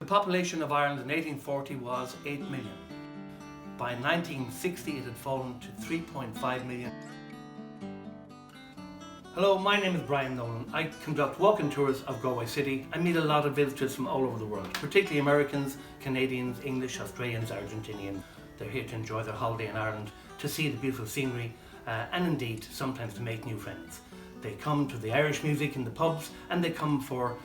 population of Ireland in 1840 was 8 million. By 1960 it had fallen to 3.5 million. Hello, my name is Brian Nolan. I conduct walking tours of Galway City. I meet a lot of visitors from all over the world, particularly Americans, Canadians, English, Australians, Argentinians. They're here to enjoy their holiday in Ireland, to see the beautiful scenery, and indeed sometimes to make new friends. They come to the Irish music in the pubs, and they come for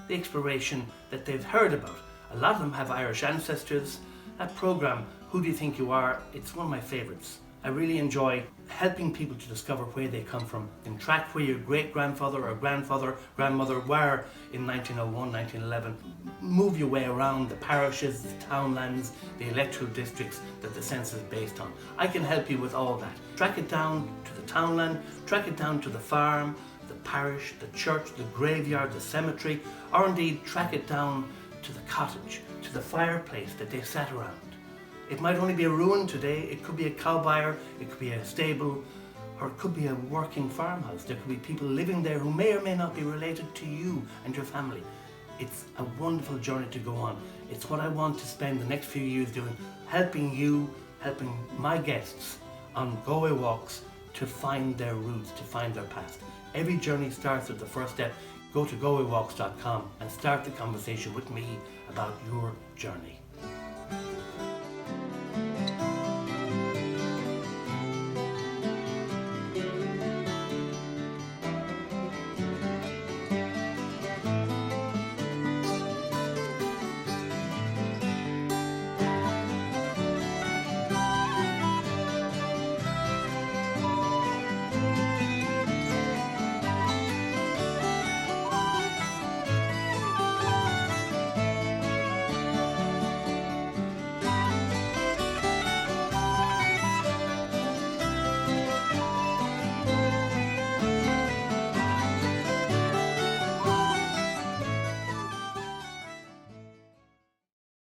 the exploration that they've heard about. A lot of them have Irish ancestors. That programme, Who Do You Think You Are? It's one of my favourites. I really enjoy helping people to discover where they come from, and track where your great-grandfather or grandmother were in 1901, 1911. Move your way around the parishes, the townlands, the electoral districts that the census is based on. I can help you with all that. Track it down to the townland, track it down to the farm, the parish, the church, the graveyard, the cemetery, or indeed track it down to the cottage, to the fireplace that they sat around. It might only be a ruin today, it could be a cow byre, it could be a stable, or it could be a working farmhouse. There could be people living there who may or may not be related to you and your family. It's a wonderful journey to go on. It's what I want to spend the next few years doing, helping you, helping my guests on Galway Walks to find their roots, to find their past. Every journey starts with the first step. Go to galwaywalks.com and start the conversation with me about your journey.